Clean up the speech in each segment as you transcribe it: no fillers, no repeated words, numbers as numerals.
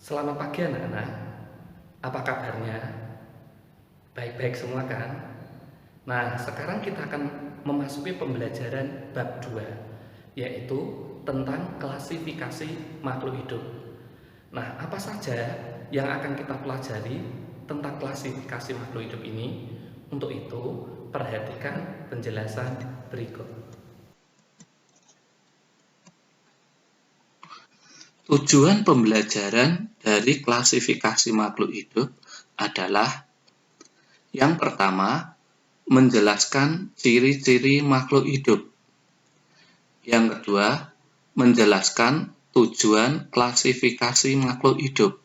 Selamat pagi anak-anak, apa kabarnya? Baik-baik semua kan? Nah, sekarang kita akan memasuki pembelajaran bab 2, yaitu tentang klasifikasi makhluk hidup. Nah, apa saja yang akan kita pelajari tentang klasifikasi makhluk hidup ini? Untuk itu, perhatikan penjelasan berikut. Tujuan pembelajaran dari klasifikasi makhluk hidup adalah yang pertama, menjelaskan ciri-ciri makhluk hidup. Yang kedua, menjelaskan tujuan klasifikasi makhluk hidup.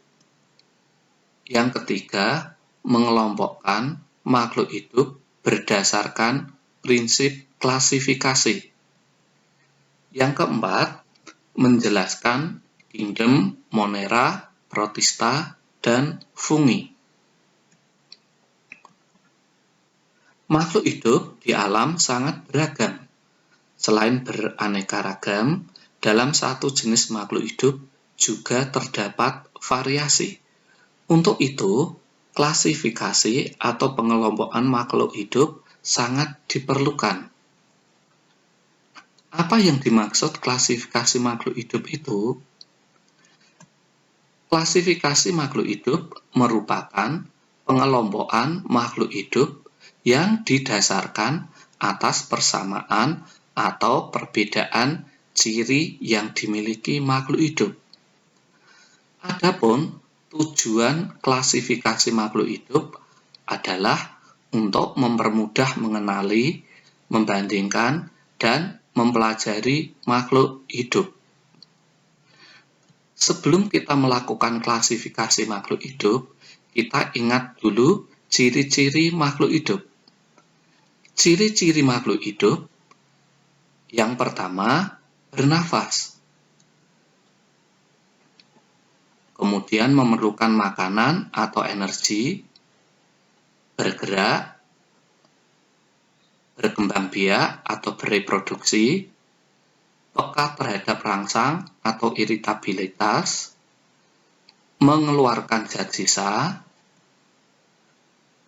Yang ketiga, mengelompokkan makhluk hidup berdasarkan prinsip klasifikasi. Yang keempat, menjelaskan kingdom, Monera, Protista, dan fungi. Makhluk hidup di alam sangat beragam. Selain beraneka ragam, dalam satu jenis makhluk hidup juga terdapat variasi. Untuk itu, klasifikasi atau pengelompokan makhluk hidup sangat diperlukan. Apa yang dimaksud klasifikasi makhluk hidup itu? Klasifikasi makhluk hidup merupakan pengelompokan makhluk hidup yang didasarkan atas persamaan atau perbedaan ciri yang dimiliki makhluk hidup. Adapun tujuan klasifikasi makhluk hidup adalah untuk mempermudah mengenali, membandingkan, dan mempelajari makhluk hidup. Sebelum kita melakukan klasifikasi makhluk hidup, kita ingat dulu ciri-ciri makhluk hidup. Ciri-ciri makhluk hidup yang pertama, bernafas. Kemudian memerlukan makanan atau energi, bergerak, berkembang biak atau bereproduksi, peka terhadap rangsang atau iritabilitas, mengeluarkan zat sisa,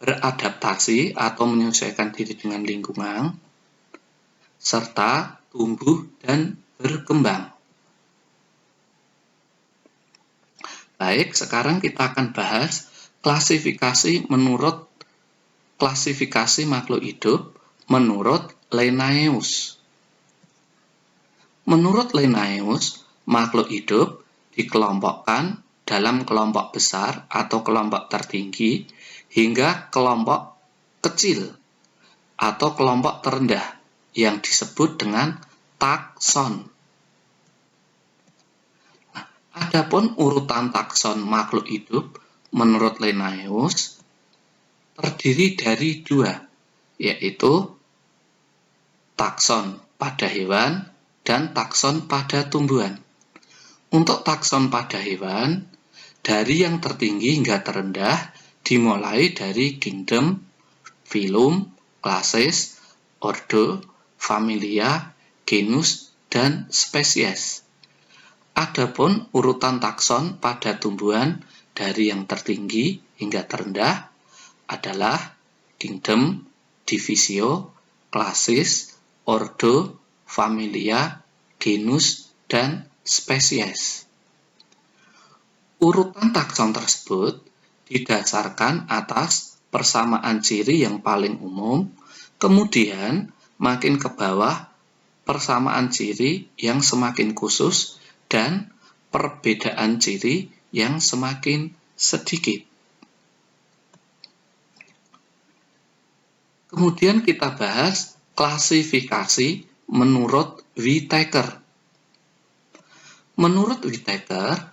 beradaptasi atau menyesuaikan diri dengan lingkungan, serta tumbuh dan berkembang. Baik, sekarang kita akan bahas klasifikasi makhluk hidup menurut Linnaeus. Menurut Linnaeus, makhluk hidup dikelompokkan dalam kelompok besar atau kelompok tertinggi hingga kelompok kecil atau kelompok terendah yang disebut dengan takson. Nah, adapun urutan takson makhluk hidup menurut Linnaeus terdiri dari dua, yaitu takson pada hewan dan takson pada tumbuhan. Untuk takson pada hewan, dari yang tertinggi hingga terendah dimulai dari kingdom, phylum, classes, ordo, familia, genus, dan spesies. Adapun urutan takson pada tumbuhan dari yang tertinggi hingga terendah adalah kingdom, divisio, classes, ordo, familia, genus, dan spesies. Urutan takson tersebut didasarkan atas persamaan ciri yang paling umum, kemudian makin ke bawah persamaan ciri yang semakin khusus dan perbedaan ciri yang semakin sedikit. Kemudian kita bahas klasifikasi menurut Whittaker. Menurut Whittaker,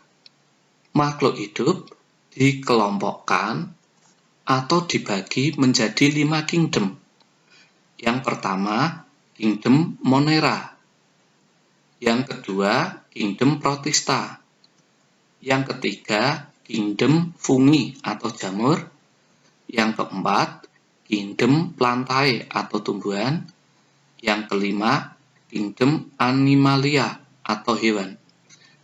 makhluk hidup dikelompokkan atau dibagi menjadi 5 kingdom. Yang pertama, kingdom Monera. Yang kedua, kingdom Protista. Yang ketiga, kingdom fungi atau jamur. Yang keempat, kingdom plantae atau tumbuhan. Yang kelima, kingdom animalia atau hewan.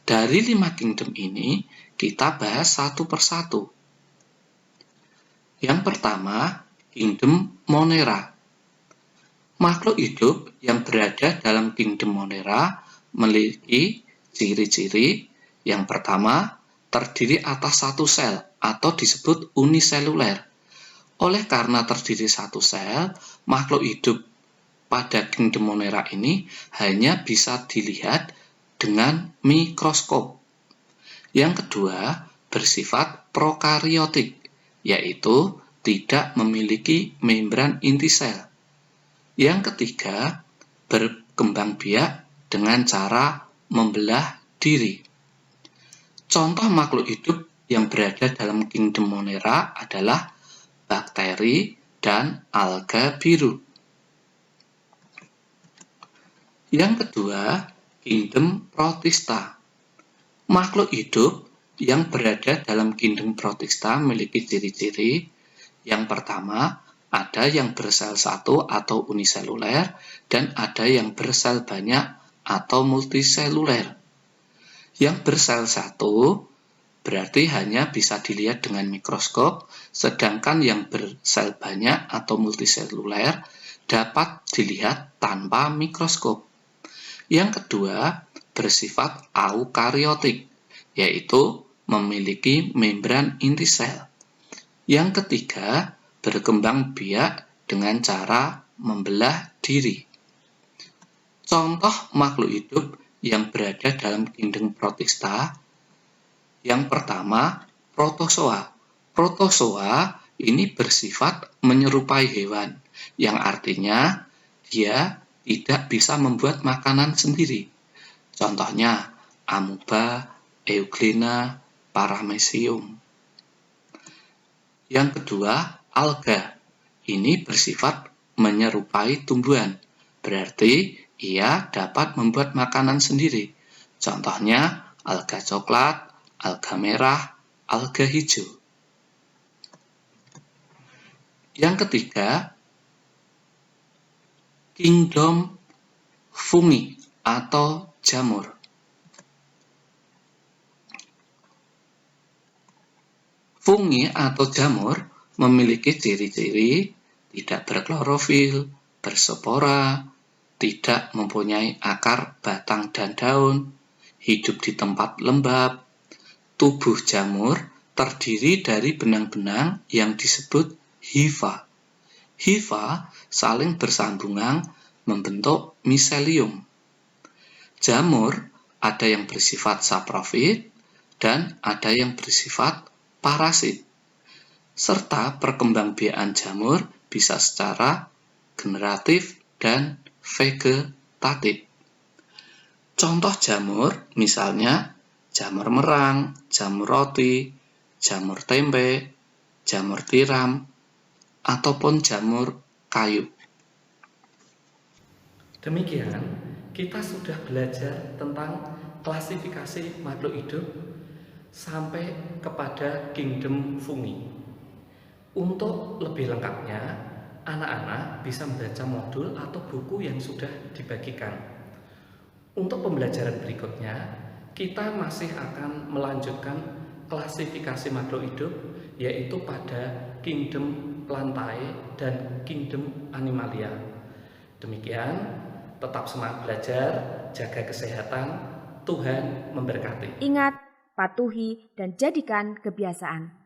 Dari 5 kingdom ini, Kita bahas satu persatu. Yang pertama, Kingdom Monera. Makhluk hidup yang berada dalam Kingdom Monera memiliki ciri-ciri. Yang pertama, terdiri atas satu sel atau disebut uniseluler. Oleh karena terdiri satu sel, makhluk hidup pada Kingdom Monera ini hanya bisa dilihat dengan mikroskop. Yang kedua, bersifat prokariotik, yaitu tidak memiliki membran inti sel. Yang ketiga, berkembang biak dengan cara membelah diri. Contoh makhluk hidup yang berada dalam Kingdom Monera adalah bakteri dan alga biru. Yang kedua, Kingdom Protista. Makhluk hidup yang berada dalam Kingdom Protista memiliki ciri-ciri. Yang pertama, ada yang bersel satu atau uniseluler dan ada yang bersel banyak atau multiseluler. Yang bersel satu berarti hanya bisa dilihat dengan mikroskop, sedangkan yang bersel banyak atau multiseluler dapat dilihat tanpa mikroskop. Yang kedua, bersifat eukariotik, yaitu memiliki membran inti sel. Yang ketiga, berkembang biak dengan cara membelah diri. Contoh makhluk hidup yang berada dalam Kingdom Protista. Yang pertama, protozoa. Protozoa ini bersifat menyerupai hewan, yang artinya dia tidak bisa membuat makanan sendiri. Contohnya, amuba, euglena, paramecium. Yang kedua, alga. Ini bersifat menyerupai tumbuhan, berarti ia dapat membuat makanan sendiri. Contohnya, alga coklat, alga merah, alga hijau. Yang ketiga, Kingdom Fungi atau jamur. Fungi atau jamur memiliki ciri-ciri tidak berklorofil, berspora, tidak mempunyai akar, batang, dan daun, hidup di tempat lembab. Tubuh jamur terdiri dari benang-benang yang disebut hifa. Hifa saling bersambungan membentuk miselium. Jamur ada yang bersifat saprofit dan ada yang bersifat parasit. Serta perkembangbiakan jamur bisa secara generatif dan vegetatif. Contoh jamur misalnya jamur merang, jamur roti, jamur tempe, jamur tiram, ataupun jamur kayu. Demikian, kita sudah belajar tentang klasifikasi makhluk hidup sampai kepada Kingdom Fungi. Untuk lebih lengkapnya, anak-anak bisa membaca modul atau buku yang sudah dibagikan. Untuk pembelajaran berikutnya, kita masih akan melanjutkan klasifikasi makhluk hidup, yaitu pada Kingdom Plantae dan Kingdom Animalia. Demikian, tetap semangat belajar, jaga kesehatan, Tuhan memberkati. Ingat, patuhi, dan jadikan kebiasaan.